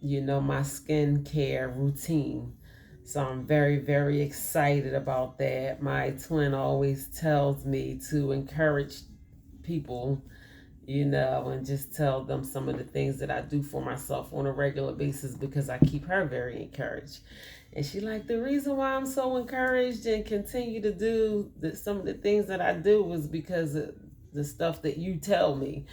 my skincare routine. So I'm very, very excited about that. My twin always tells me to encourage people, and just tell them some of the things that I do for myself on a regular basis because I keep her very encouraged. And she like, the reason why I'm so encouraged and continue to do some of the things that I do is because of the stuff that you tell me.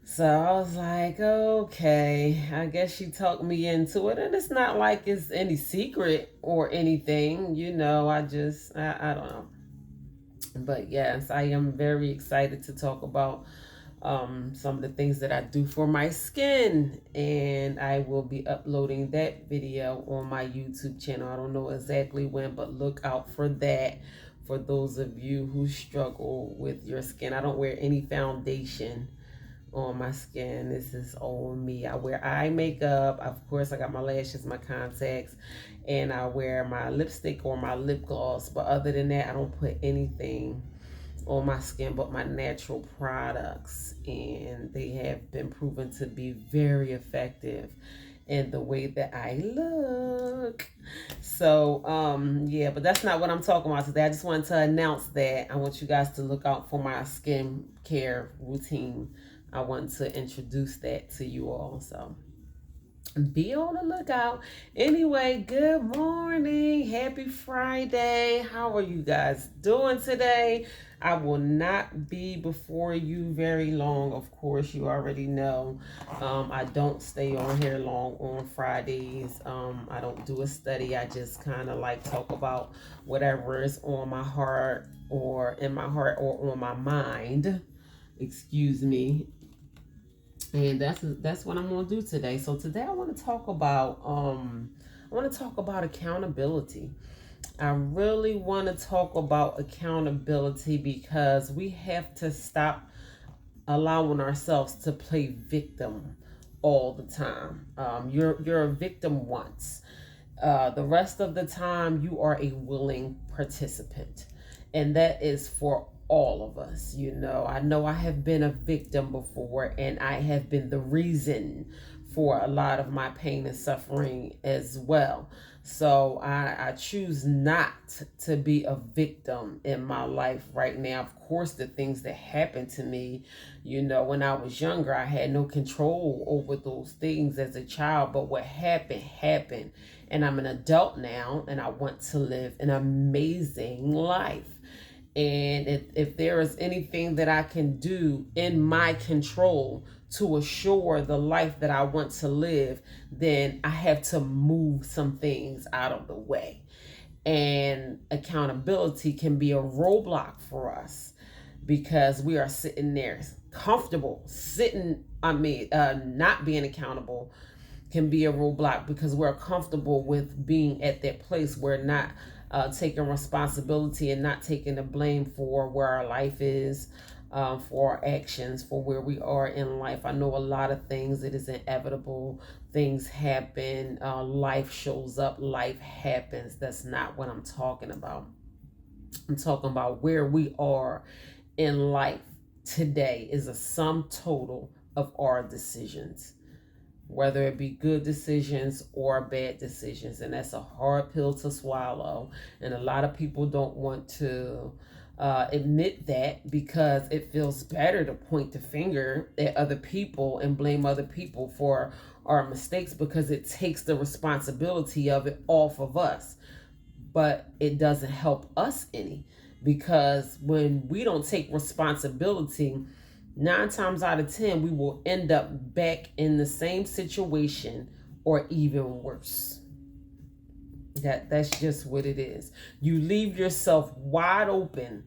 So I was like, okay, I guess she talked me into it. And it's not like it's any secret or anything, I don't know. But yes, I am very excited to talk about some of the things that I do for my skin. And I will be uploading that video on my YouTube channel. I don't know exactly when, but look out for that for those of you who struggle with your skin. I don't wear any foundation on my skin. This is all me. I wear eye makeup. Of course, I got my lashes, my contacts, and I wear my lipstick or my lip gloss. But other than that, I don't put anything on my skin but my natural products. And they have been proven to be very effective in the way that I look. So, yeah, but that's not what I'm talking about today. I just wanted to announce that I want you guys to look out for my skin care routine. I want to introduce that to you all. So be on the lookout. Anyway, good morning. Happy Friday. How are you guys doing today? I will not be before you very long. Of course, you already know. I don't stay on here long on Fridays. I don't do a study. I just kind of like talk about whatever is on my heart or in my heart or on my mind. Excuse me. And that's what I'm gonna do today. So today I want to talk about accountability. I really want to talk about accountability because we have to stop allowing ourselves to play victim all the time. You're a victim once. The rest of the time, you are a willing participant. And that is for all of us. I know I have been a victim before, and I have been the reason for a lot of my pain and suffering as well. So I choose not to be a victim in my life right now. Of course, the things that happened to me, when I was younger, I had no control over those things as a child. But what happened, happened. And I'm an adult now, and I want to live an amazing life. And if there is anything that I can do in my control to assure the life that I want to live, then I have to move some things out of the way. And accountability can be a roadblock for us because we are sitting there comfortable, not being accountable can be a roadblock because we're comfortable with being at that place. We're not taking responsibility and not taking the blame for where our life is, for our actions, for where we are in life. I know a lot of things, it is inevitable. Things happen, life shows up, life happens. That's not what I'm talking about. I'm talking about where we are in life today is a sum total of our decisions, whether it be good decisions or bad decisions. And that's a hard pill to swallow. And a lot of people don't want to admit that because it feels better to point the finger at other people and blame other people for our mistakes because it takes the responsibility of it off of us. But it doesn't help us any because when we don't take responsibility, 9 times out of 10, we will end up back in the same situation or even worse. That's just what it is. You leave yourself wide open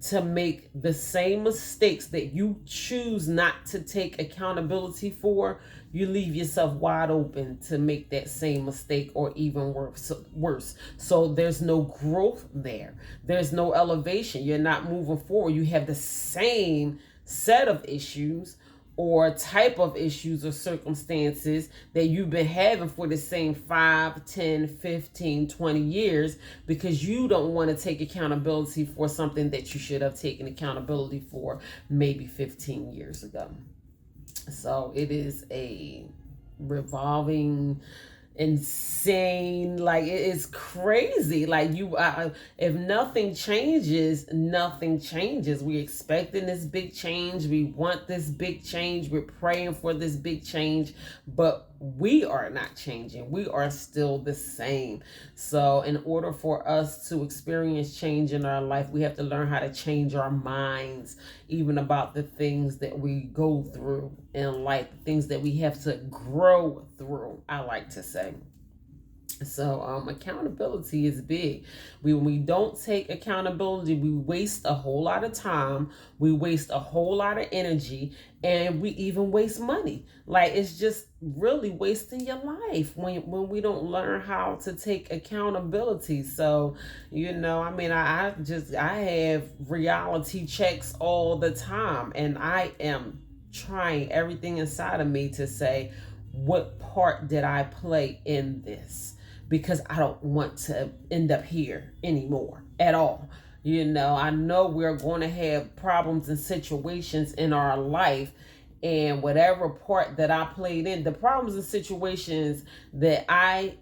to make the same mistakes that you choose not to take accountability for. You leave yourself wide open to make that same mistake or even worse. So there's no growth there. There's no elevation. You're not moving forward. You have the same set of issues or type of issues or circumstances that you've been having for the same 5, 10, 15, 20 years because you don't want to take accountability for something that you should have taken accountability for maybe 15 years ago. So it is a revolving, insane. Like it's crazy. Like if nothing changes, nothing changes. We expecting this big change, we want this big change, we're praying for this big change, but we are not changing. We are still the same. So in order for us to experience change in our life, we have to learn how to change our minds, even about the things that we go through in life, things that we have to grow through, I like to say. So accountability is big. When we don't take accountability, we waste a whole lot of time, we waste a whole lot of energy, and we even waste money. Like it's just really wasting your life when we don't learn how to take accountability. So, I mean, I have reality checks all the time, and I am trying everything inside of me to say, what part did I play in this? Because I don't want to end up here anymore at all. I know we're going to have problems and situations in our life, and whatever part that I played in, the problems and situations that I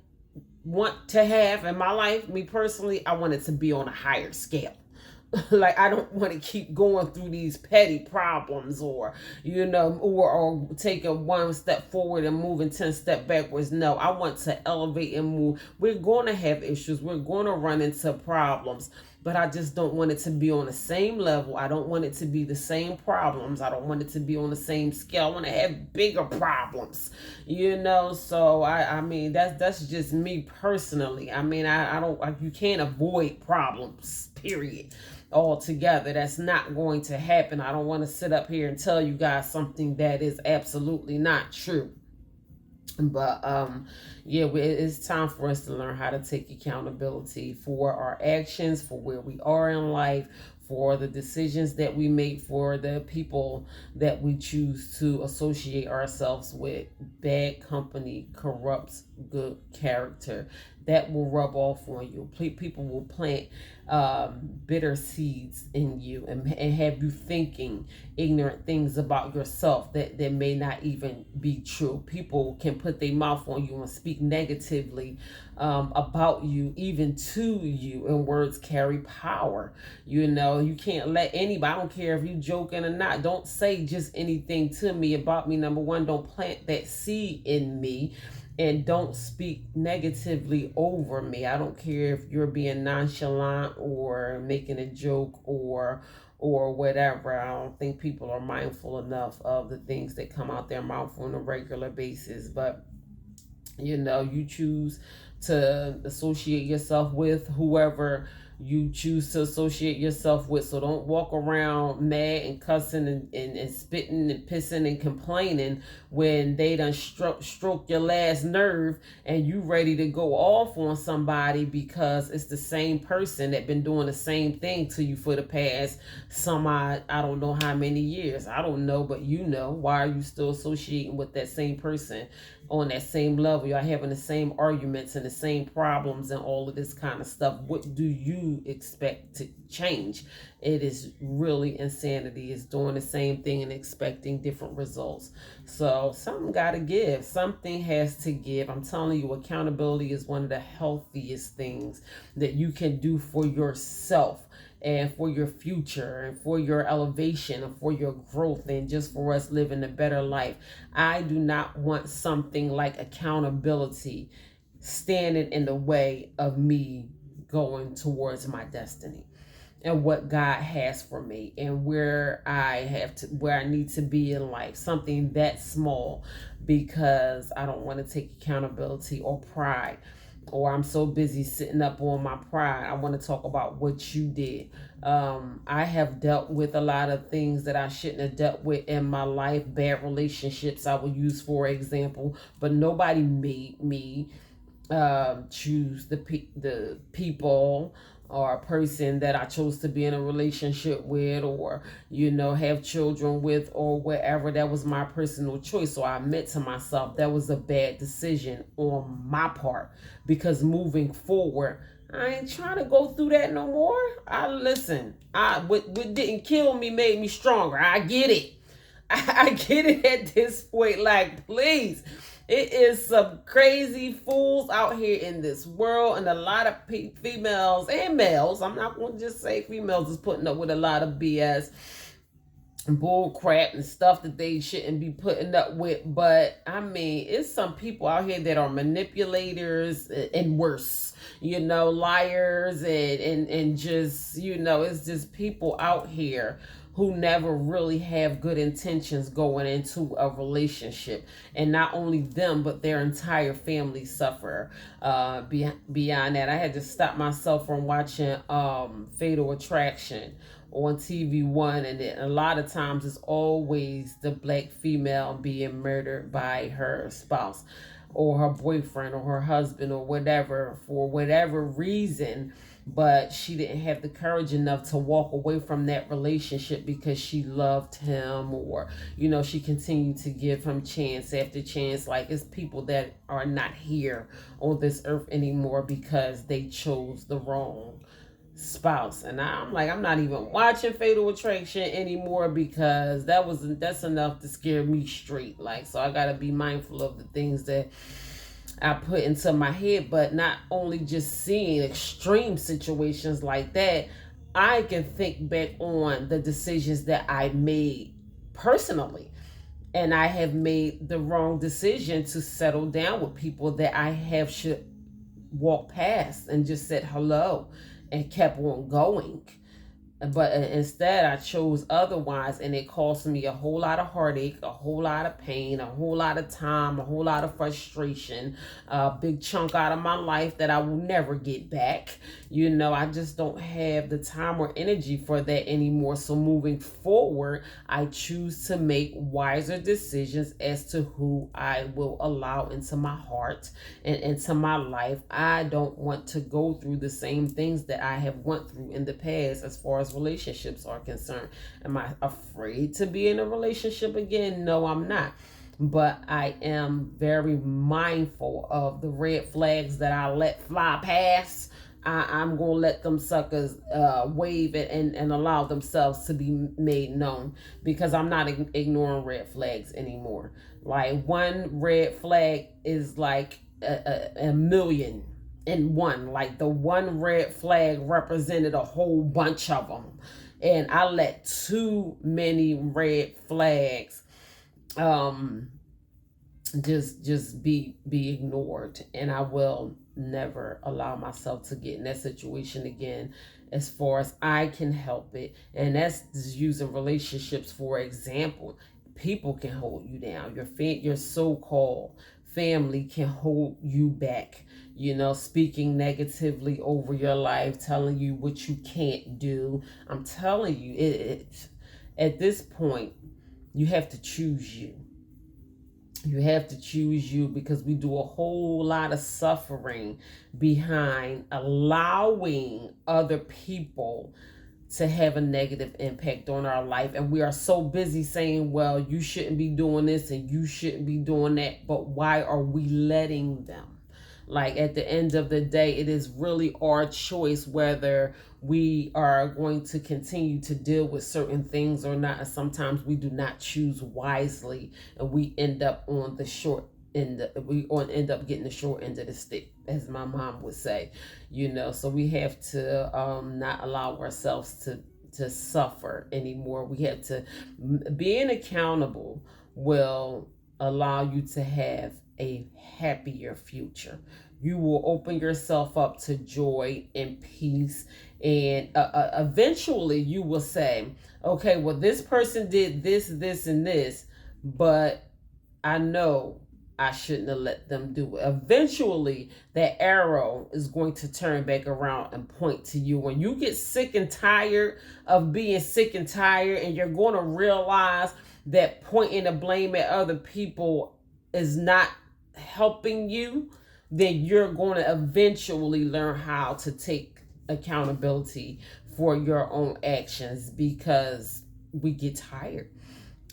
want to have in my life, me personally, I want it to be on a higher scale. Like I don't want to keep going through these petty problems, or or taking one step forward and moving 10 steps backwards. No, I want to elevate and move. We're going to have issues, we're going to run into problems, but I just don't want it to be on the same level. I don't want it to be the same problems. I don't want it to be on the same scale. I want to have bigger problems, so I mean that's just me personally. I mean, I don't, you can't avoid problems, period, altogether. That's not going to happen. I don't want to sit up here and tell you guys something that is absolutely not true. But yeah, it's time for us to learn how to take accountability for our actions, for where we are in life, for the decisions that we make, for the people that we choose to associate ourselves with. Bad company corrupts good character. That will rub off on you. People will plant bitter seeds in you, and have you thinking ignorant things about yourself that may not even be true. People can put their mouth on you and speak negatively about you, even to you, and words carry power. You can't let anybody, I don't care if you joking or not, don't say just anything to me about me. Number one, don't plant that seed in me, and don't speak negatively over me. I don't care if you're being nonchalant or making a joke or whatever. I don't think people are mindful enough of the things that come out their mouth on a regular basis. But you choose to associate yourself with whoever you choose to associate yourself with. So don't walk around mad and cussing and spitting and pissing and complaining when they done stroke your last nerve and you ready to go off on somebody because it's the same person that been doing the same thing to you for the past I don't know how many years. I don't know, but why are you still associating with that same person on that same level? Y'all having the same arguments and the same problems and all of this kind of stuff. What do you expect to change? It is really insanity. It's doing the same thing and expecting different results. So something got to give. Something has to give. I'm telling you, accountability is one of the healthiest things that you can do for yourself, and for your future, and for your elevation, and for your growth, and just for us living a better life. I do not want something like accountability standing in the way of me going towards my destiny and what God has for me, and where I need to be in life. Something that small, because I don't want to take accountability or pride, or I'm so busy sitting up on my pride. I want to talk about what you did. I have dealt with a lot of things that I shouldn't have dealt with in my life. Bad relationships I would use for example, but nobody made me choose the people or a person that I chose to be in a relationship with, or have children with, or whatever. That was my personal choice. So I admit to myself that was a bad decision on my part, because moving forward, I ain't trying to go through that no more. What didn't kill me made me stronger. I get it. I get it at this point. Like, please, It is some crazy fools out here in this world, and a lot of females and males. I'm not going to just say females is putting up with a lot of BS and bull crap and stuff that they shouldn't be putting up with. But I mean, it's some people out here that are manipulators and worse, liars and just, it's just people out here who never really have good intentions going into a relationship, and not only them but their entire family suffer beyond that. I had to stop myself from watching Fatal Attraction on TV1, and a lot of times it's always the black female being murdered by her spouse or her boyfriend or her husband or whatever, for whatever reason. But she didn't have the courage enough to walk away from that relationship because she loved him, or she continued to give him chance after chance. Like, it's people that are not here on this earth anymore because they chose the wrong spouse. And I'm like, I'm not even watching Fatal Attraction anymore because that's enough to scare me straight. Like, so I gotta be mindful of the things that I put into my head. But not only just seeing extreme situations like that, I can think back on the decisions that I made personally. And I have made the wrong decision to settle down with people that I have should walk past and just said hello and kept on going. But instead, I chose otherwise, and it cost me a whole lot of heartache, a whole lot of pain, a whole lot of time, a whole lot of frustration, a big chunk out of my life that I will never get back. I just don't have the time or energy for that anymore. So moving forward, I choose to make wiser decisions as to who I will allow into my heart and into my life. I don't want to go through the same things that I have went through in the past as far as relationships are concerned. Am I afraid to be in a relationship again? No, I'm not. But I am very mindful of the red flags that I let fly past. I'm going to let them suckers wave it and allow themselves to be made known, because I'm not ignoring red flags anymore. Like, one red flag is like a million in one. Like, the one red flag represented a whole bunch of them, and I let too many red flags just be ignored, and I will never allow myself to get in that situation again as far as I can help it. And that's just using relationships for example. People can hold you down. Your so-called family can hold you back, speaking negatively over your life, telling you what you can't do. I'm telling you, at this point, you have to choose you. You have to choose you, because we do a whole lot of suffering behind allowing other people to have a negative impact on our life. And we are so busy saying, well, you shouldn't be doing this and you shouldn't be doing that. But why are we letting them? Like, at the end of the day, it is really our choice whether we are going to continue to deal with certain things or not. And sometimes we do not choose wisely, and we end up on the short end. We end up getting the short end of the stick, as my mom would say. So we have to not allow ourselves to suffer anymore. We have to, being accountable will allow you to have a happier future. You will open yourself up to joy and peace, and eventually you will say, okay, well, this person did this, and this, but I know I shouldn't have let them do it. Eventually, that arrow is going to turn back around and point to you. When you get sick and tired of being sick and tired, and you're going to realize that pointing the blame at other people is not helping you, then you're going to eventually learn how to take accountability for your own actions, because we get tired.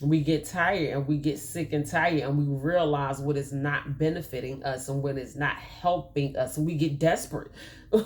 We get tired, and we get sick and tired, and we realize what is not benefiting us and what is not helping us. And we get desperate.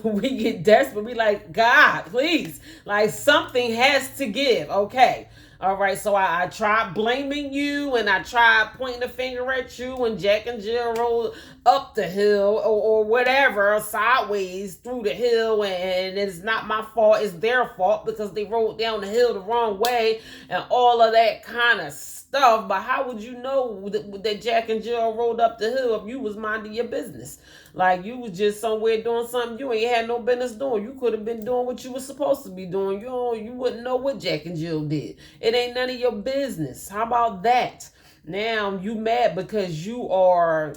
We get desperate. We like, God, please, like, something has to give. Okay, All right, so I tried blaming you, and I tried pointing the finger at you when Jack and Jill rolled up the hill, or whatever, sideways through the hill, and it's not my fault, it's their fault because they rolled down the hill the wrong way and all of that kind of stuff. But how would you know that Jack and Jill rolled up the hill if you was minding your business? Like, you was just somewhere doing something you ain't had no business doing. You could have been doing what you was supposed to be doing. You wouldn't know what Jack and Jill did. It ain't none of your business. How about that? Now you mad because you are,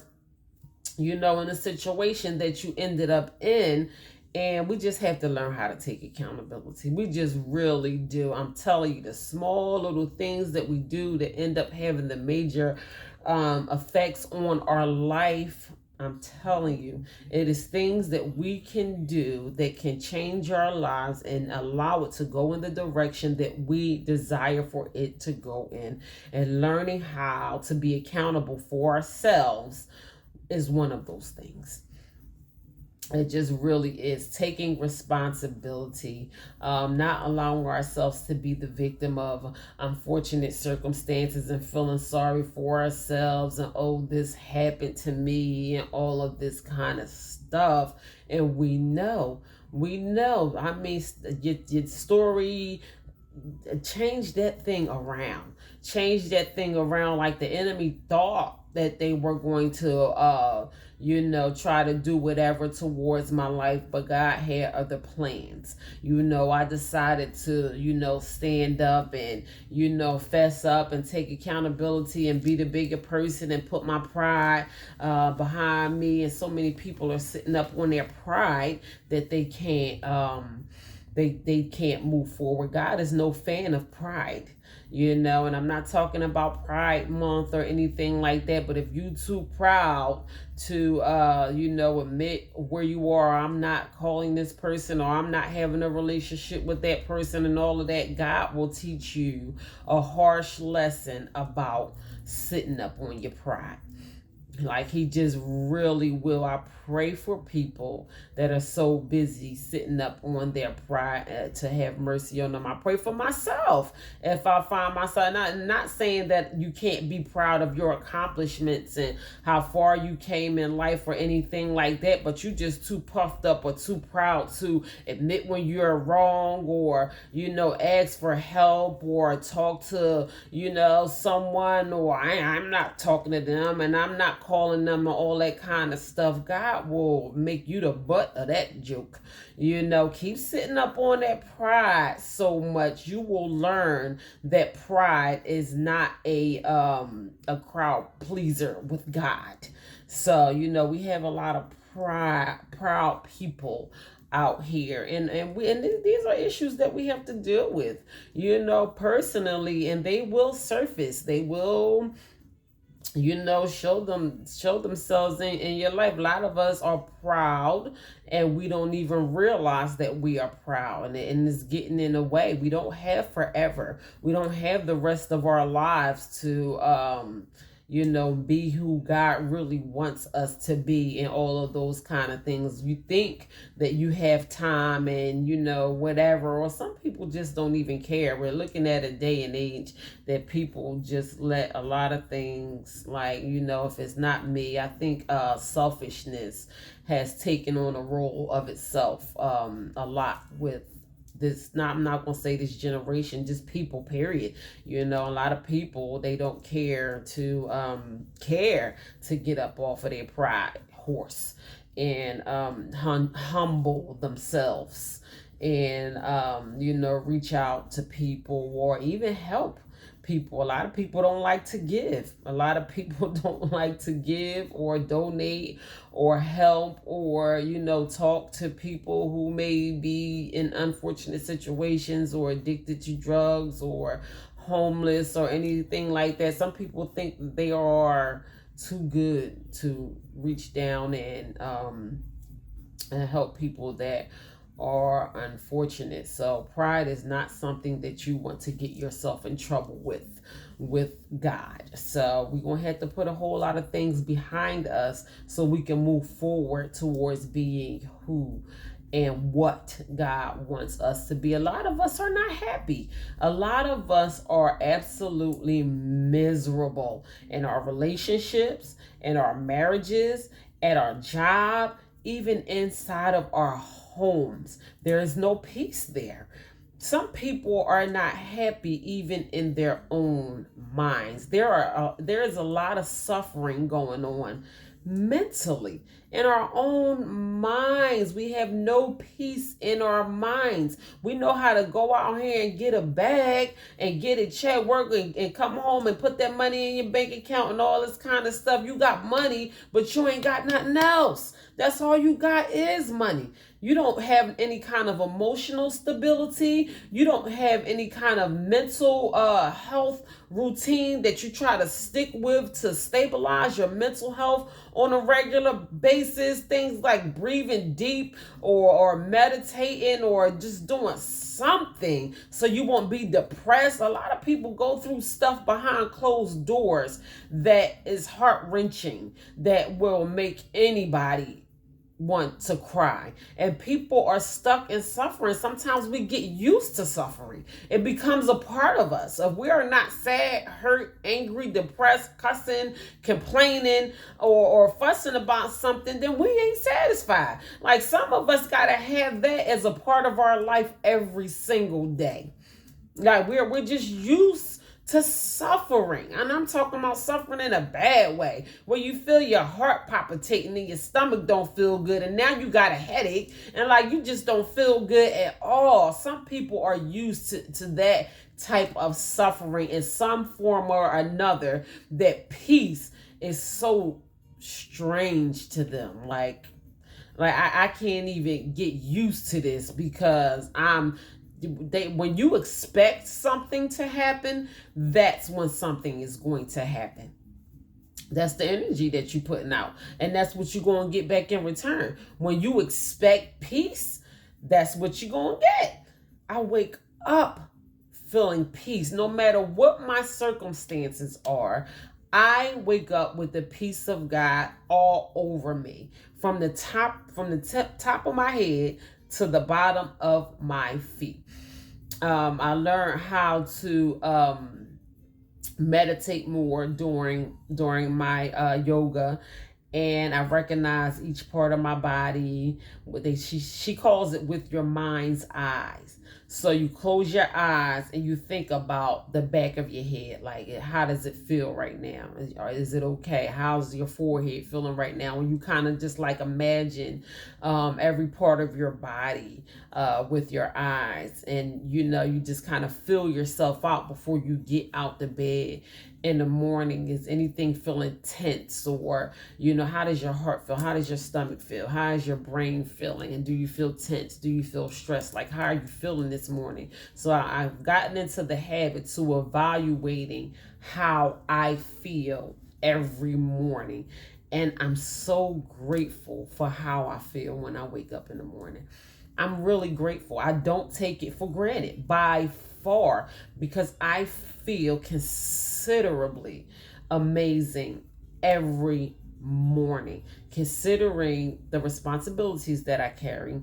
in a situation that you ended up in. And we just have to learn how to take accountability. We just really do. I'm telling you, the small little things that we do that end up having the major effects on our life. I'm telling you, it is things that we can do that can change our lives and allow it to go in the direction that we desire for it to go in. And learning how to be accountable for ourselves is one of those things. It just really is taking responsibility, not allowing ourselves to be the victim of unfortunate circumstances and feeling sorry for ourselves and, oh, this happened to me and all of this kind of stuff. And we know, I mean, your story, change that thing around. Change that thing around. Like, the enemy thought that they were going to try to do whatever towards my life, but God had other plans. I decided to, stand up and, fess up and take accountability and be the bigger person and put my pride behind me. And so many people are sitting up on their pride that they can't they can't move forward. God is no fan of pride. And I'm not talking about Pride Month or anything like that, but if you too proud to admit where you are, I'm not calling this person, or I'm not having a relationship with that person and all of that, God will teach you a harsh lesson about sitting up on your pride. Like, he just really will. I pray for people that are so busy sitting up on their pride to have mercy on them. I pray for myself if I find myself, not saying that you can't be proud of your accomplishments and how far you came in life or anything like that, but you just too puffed up or too proud to admit when you're wrong, or ask for help, or talk to someone, or I'm not talking to them and I'm not calling them and all that kind of stuff. God will make you the butt of that joke. Keep sitting up on that pride so much, you will learn that pride is not a crowd pleaser with God. So we have a lot of proud people out here, and these are issues that we have to deal with personally, and they will surface. They will show themselves in your life. A lot of us are proud and we don't even realize that we are proud, and it's getting in the way. We don't have forever. We don't have the rest of our lives to be who God really wants us to be, and all of those kind of things. You think that you have time and whatever, or some people just don't even care. We're looking at a day and age that people just let a lot of things, like, if it's not me. I think selfishness has taken on a role of itself a lot with this. I'm not gonna say this generation, just people, period. A lot of people, they don't care to get up off of their pride horse and humble themselves, and reach out to people or even help people. A lot of people don't like to give. A lot of people don't like to give or donate or help, or talk to people who may be in unfortunate situations or addicted to drugs or homeless or anything like that. Some people think they are too good to reach down and help people that are unfortunate. So pride is not something that you want to get yourself in trouble with God. So we're going to have to put a whole lot of things behind us so we can move forward towards being who and what God wants us to be. A lot of us are not happy. A lot of us are absolutely miserable in our relationships, in our marriages, at our job, even inside of our homes. There is no peace there. Some people are not happy even in their own minds. There is a lot of suffering going on mentally in our own minds. We have no peace in our minds. We know how to go out here and get a bag and get a check, work, and come home and put that money in your bank account and all this kind of stuff. You got money, but you ain't got nothing else. That's all you got is money. You don't have any kind of emotional stability. You don't have any kind of mental health routine that you try to stick with to stabilize your mental health on a regular basis. Things like breathing deep or meditating or just doing something so you won't be depressed. A lot of people go through stuff behind closed doors that is heart-wrenching, that will make anybody want to cry. And people are stuck in suffering. Sometimes we get used to suffering. It becomes a part of us. If we are not sad, hurt, angry, depressed, cussing, complaining, or fussing about something, then we ain't satisfied. Like, some of us gotta have that as a part of our life every single day. Like, we're just used to suffering. And I'm talking about suffering in a bad way, where you feel your heart palpitating and your stomach don't feel good, and now you got a headache, and like you just don't feel good at all. Some people are used to that type of suffering in some form or another, that peace is so strange to them. Like I can't even get used to this, because when you expect something to happen, that's when something is going to happen. That's the energy that you're putting out, and that's what you're going to get back in return. When you expect peace, that's what you're going to get. I wake up feeling peace no matter what my circumstances are. I wake up with the peace of God all over me, from the top of my head to the bottom of my feet. I learned how to meditate more during my yoga, and I recognize each part of my body. She calls it with your mind's eyes. So you close your eyes and you think about the back of your head. Like, how does it feel right now? Is it okay? How's your forehead feeling right now? When you kind of just like imagine every part of your body with your eyes, and you just kind of feel yourself out before you get out the bed in the morning. Is anything feeling tense? Or how does your heart feel? How does your stomach feel? How is your brain feeling? And do you feel tense? Do you feel stressed? Like, how are you feeling this morning? So I've gotten into the habit to evaluating how I feel every morning, and I'm so grateful for how I feel when I wake up in the morning. I'm really grateful. I don't take it for granted by far, because I feel considerably amazing every morning, considering the responsibilities that I carry,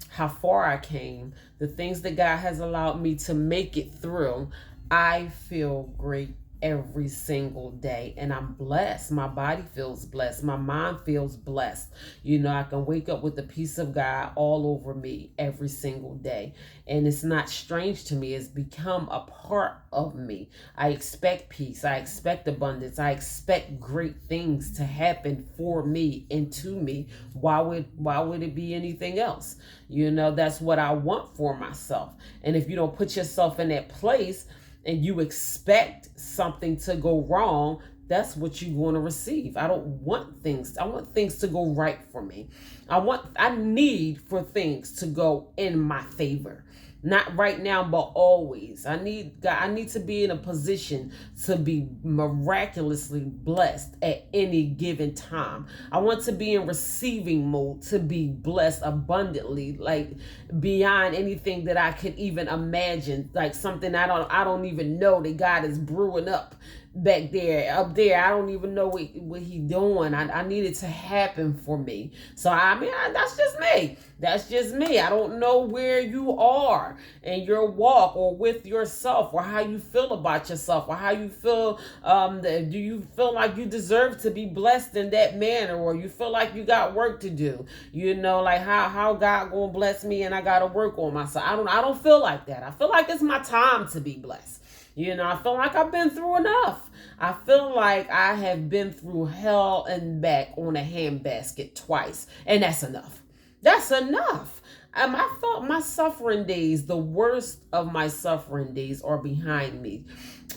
how far I came, the things that God has allowed me to make it through. I feel great every single day, and I'm blessed. My body feels blessed. My mind feels blessed. I can wake up with the peace of God all over me every single day, and it's not strange to me. It's become a part of me. I expect peace. I expect abundance. I expect great things to happen for me and to me. Why would it be anything else? That's what I want for myself. And if you don't put yourself in that place and you expect something to go wrong, that's what you're going to receive. I want things to go right for me. I need for things to go in my favor. Not right now, but always. I need to be in a position to be miraculously blessed at any given time. I want to be in receiving mode, to be blessed abundantly, like beyond anything that I could even imagine, like something I don't even know that God is brewing up back there, up there. I don't even know what he doing. I need it to happen for me. So I mean, that's just me. That's just me. I don't know where you are in your walk or with yourself, or how you feel about yourself, or how you feel. Do you feel like you deserve to be blessed in that manner, or you feel like you got work to do? You know, like how God gonna bless me and I gotta work on myself. I don't feel like that. I feel like it's my time to be blessed. You know, I feel like I've been through enough. I feel like I have been through hell and back on a handbasket twice, and that's enough. That's enough. I felt my suffering days, the worst of my suffering days, are behind me,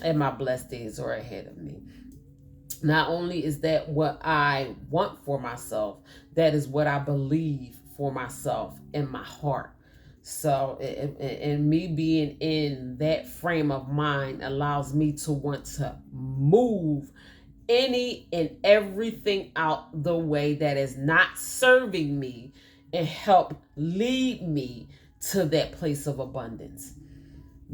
and my blessed days are ahead of me. Not only is that what I want for myself, that is what I believe for myself in my heart. So, and me being in that frame of mind allows me to want to move any and everything out the way that is not serving me, and help lead me to that place of abundance.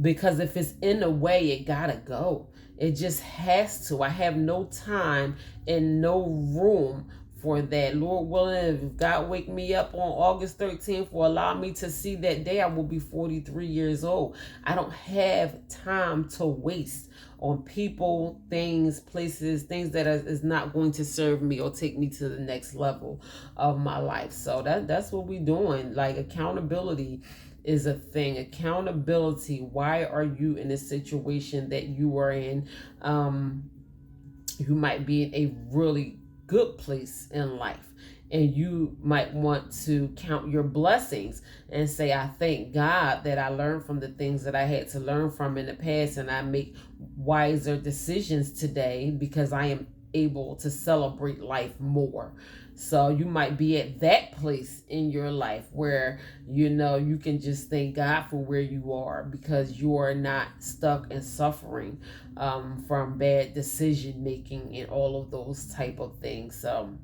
Because if it's in the way, it gotta go. It just has to. I have no time and no room for that. Lord willing, if God wake me up on August 13th or allow me to see that day, I will be 43 years old. I don't have time to waste on people, things, places, things that is not going to serve me or take me to the next level of my life. So that's what we're doing. Like, accountability is a thing. Accountability. Why are you in a situation that you are in? You might be in a really good place in life, and you might want to count your blessings and say, I thank God that I learned from the things that I had to learn from in the past, and I make wiser decisions today because I am able to celebrate life more. So you might be at that place in your life where, you know, you can just thank God for where you are, because you are not stuck and suffering from bad decision making and all of those type of things. So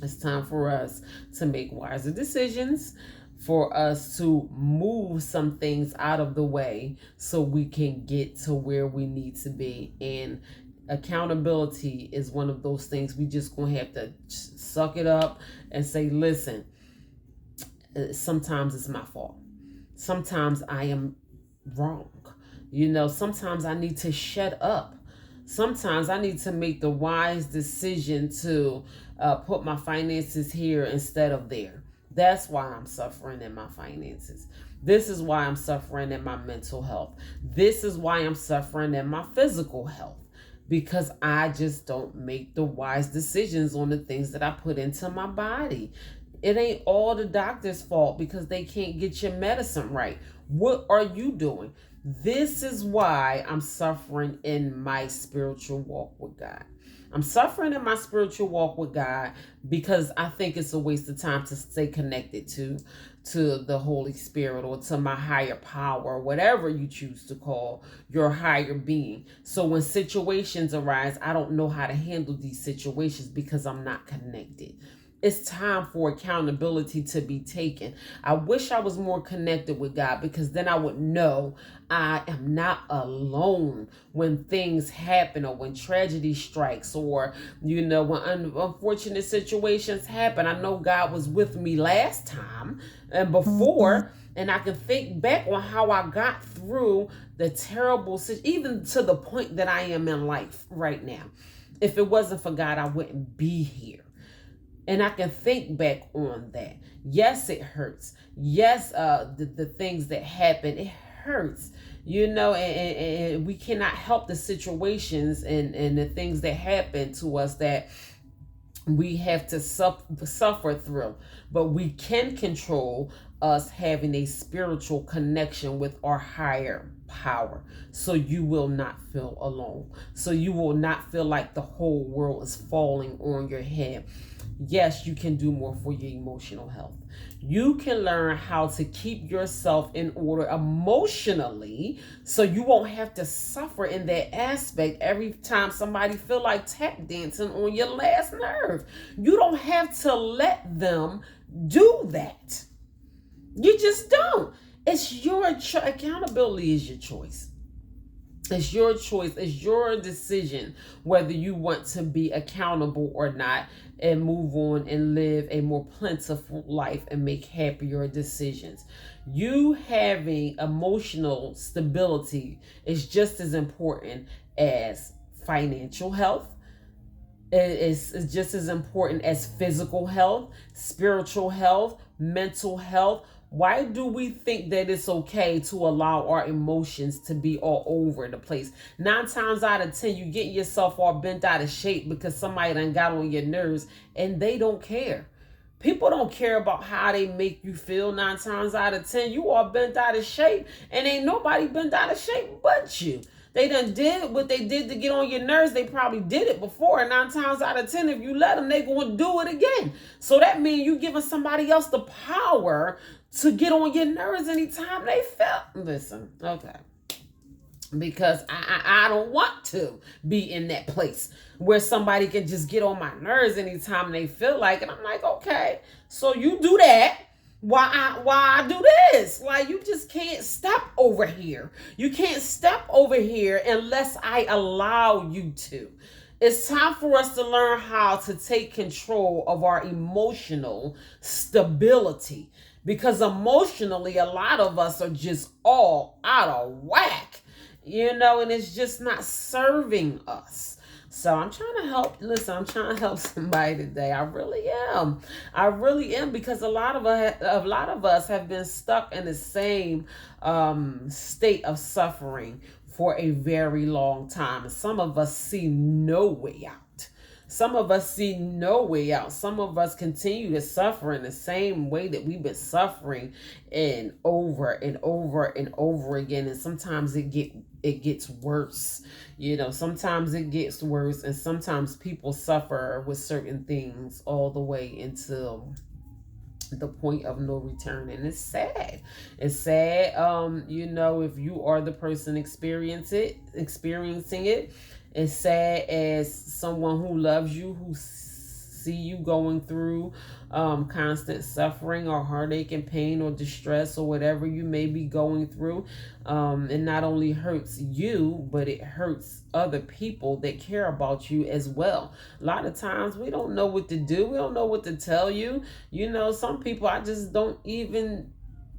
it's time for us to make wiser decisions, for us to move some things out of the way so we can get to where we need to be. And accountability is one of those things we just gonna have to suck it up and say, listen, sometimes it's my fault. Sometimes I am wrong. You know, sometimes I need to shut up. Sometimes I need to make the wise decision to put my finances here instead of there. That's why I'm suffering in my finances. This is why I'm suffering in my mental health. This is why I'm suffering in my physical health. Because I just don't make the wise decisions on the things that I put into my body. It ain't all the doctor's fault because they can't get your medicine right. What are you doing? This is why I'm suffering in my spiritual walk with God. I'm suffering in my spiritual walk with God because I think it's a waste of time to stay connected to the Holy Spirit, or to my higher power, whatever you choose to call your higher being. So when situations arise, I don't know how to handle these situations because I'm not connected. It's time for accountability to be taken. I wish I was more connected with God, because then I would know I am not alone when things happen, or when tragedy strikes, or, you know, when unfortunate situations happen. I know God was with me last time and before, and I can think back on how I got through the terrible, even to the point that I am in life right now. If it wasn't for God, I wouldn't be here. And I can think back on that. Yes, it hurts. Yes, the things that happen, it hurts. You know, and we cannot help the situations and the things that happen to us that we have to suffer through. But we can control us having a spiritual connection with our higher power. So you will not feel alone. So you will not feel like the whole world is falling on your head. Yes, you can do more for your emotional health. You can learn how to keep yourself in order emotionally, so you won't have to suffer in that aspect every time somebody feel like tap dancing on your last nerve. You don't have to let them do that. You just don't. It's your accountability is your choice. It's your choice. It's your decision whether you want to be accountable or not, and move on and live a more plentiful life and make happier decisions. You having emotional stability is just as important as financial health. It's just as important as physical health, spiritual health, mental health. Why do we think that it's okay to allow our emotions to be all over the place? 9 times out of 10, you get yourself all bent out of shape because somebody done got on your nerves and they don't care. People don't care about how they make you feel 9 times out of 10. You are bent out of shape and ain't nobody bent out of shape but you. They done did what they did to get on your nerves. They probably did it before. And 9 times out of 10, if you let them, they going to do it again. So that means you giving somebody else the power to get on your nerves anytime they feel. Listen, okay. Because I don't want to be in that place where somebody can just get on my nerves anytime they feel like it. I'm like, okay, so you do that. Why I do this? Like, you just can't step over here. You can't step over here unless I allow you to. It's time for us to learn how to take control of our emotional stability, because emotionally a lot of us are just all out of whack, and it's just not serving us. So I'm trying to help. Listen, I'm trying to help somebody today. I really am. I really am, because a lot of us have been stuck in the same state of suffering for a very long time. Some of us see no way out. Some of us see no way out. Some of us continue to suffer in the same way that we've been suffering, and over and over and over again. And sometimes it gets worse. Sometimes it gets worse, and sometimes people suffer with certain things all the way until the point of no return. And it's sad. It's sad. If you are the person experiencing it, it's sad as someone who loves you, who see you going through constant suffering or heartache and pain or distress or whatever you may be going through. It not only hurts you, but it hurts other people that care about you as well. A lot of times we don't know what to do. We don't know what to tell you. Some people I just don't even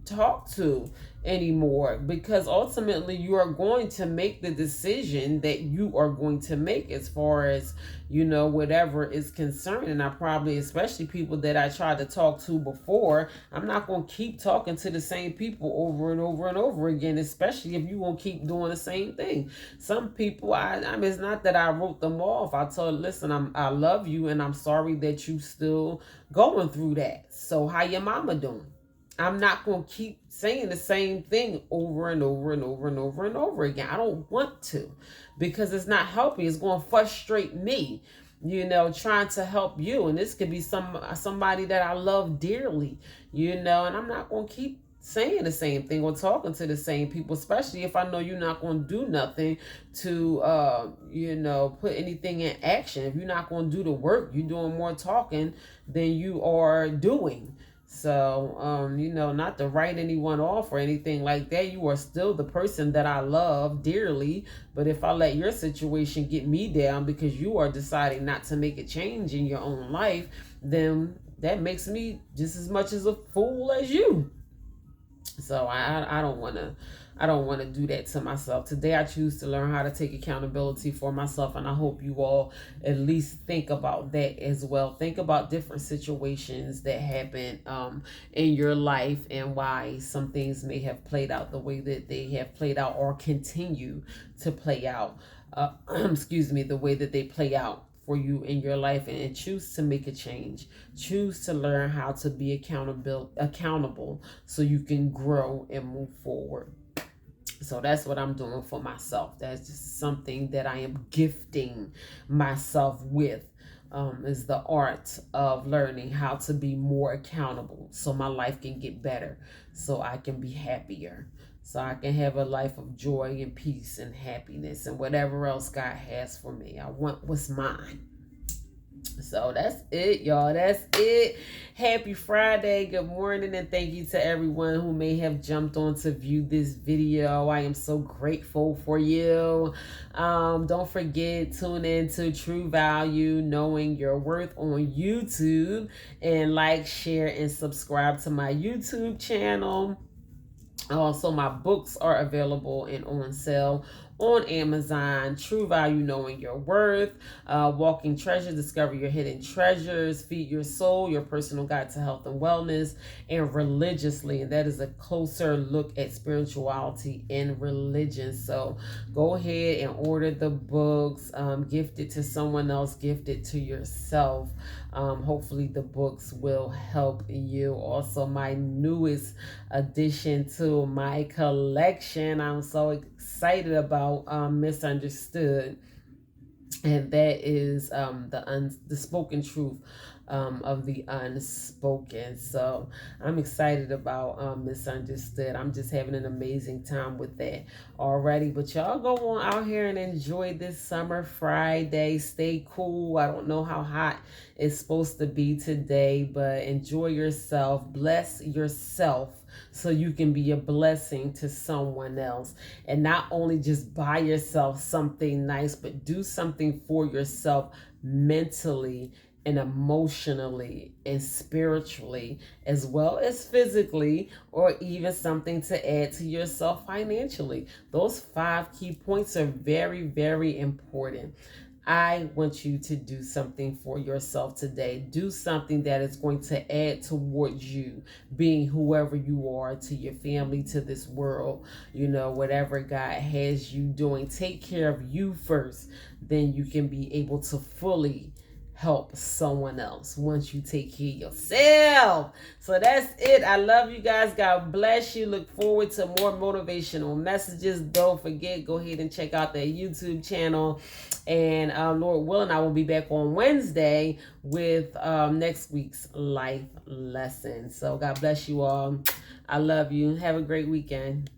talk to anymore, because ultimately you are going to make the decision that you are going to make as far as whatever is concerned. And I probably, especially people that I tried to talk to before, I'm not going to keep talking to the same people over and over and over again, especially if you won't keep doing the same thing. Some people, I mean, it's not that I wrote them off. I told, listen, I love you and I'm sorry that you still going through that. So how your mama doing? I'm not going to keep saying the same thing over and over and over and over and over again. I don't want to, because it's not helping. It's going to frustrate me, trying to help you. And this could be somebody that I love dearly, and I'm not going to keep saying the same thing or talking to the same people, especially if I know you're not going to do nothing to, put anything in action. If you're not going to do the work, you're doing more talking than you are doing. So, not to write anyone off or anything like that. You are still the person that I love dearly. But if I let your situation get me down because you are deciding not to make a change in your own life, then that makes me just as much as a fool as you. So I don't want to do that to myself. Today I choose to learn how to take accountability for myself, and I hope you all at least think about that as well. Think about different situations that happen in your life and why some things may have played out the way that they have played out, or continue to play out. The way that they play out for you in your life, and choose to make a change. Choose to learn how to be accountable so you can grow and move forward. So that's what I'm doing for myself. That's just something that I am gifting myself with, is the art of learning how to be more accountable so my life can get better, so I can be happier, so I can have a life of joy and peace and happiness and whatever else God has for me. I want what's mine. So that's it, y'all. That's it. Happy Friday. Good morning, and thank you to everyone who may have jumped on to view this video. I am so grateful for you. Don't forget, tune in to True Value, Knowing Your Worth on YouTube, and like, share, and subscribe to my YouTube channel. Also, my books are available and on sale on Amazon. True Value, Knowing Your Worth, Walking Treasure, Discover Your Hidden Treasures, Feed Your Soul, Your Personal Guide to Health and Wellness, and Religiously. And that is a closer look at spirituality and religion. So go ahead and order the books, gift it to someone else, gift it to yourself. Hopefully the books will help you. Also, my newest addition to my collection, I'm so excited about, Misunderstood, and that is the spoken truth of the unspoken. So I'm excited about Misunderstood. I'm just having an amazing time with that already. But y'all go on out here and enjoy this summer Friday. Stay cool. I don't know how hot it's supposed to be today, but enjoy yourself. Bless yourself so you can be a blessing to someone else. And not only just buy yourself something nice, but do something for yourself mentally and emotionally and spiritually, as well as physically, or even something to add to yourself financially. Those 5 key points are very, very important. I want you to do something for yourself today. Do something that is going to add towards you being whoever you are, to your family, to this world, whatever God has you doing. Take care of you first, then you can be able to fully help someone else once you take care of yourself. So that's it. I love you guys. God bless you. Look forward to more motivational messages. Don't forget, go ahead and check out that YouTube channel. And Lord willing, I will be back on Wednesday with next week's life lesson. So God bless you all. I love you. Have a great weekend.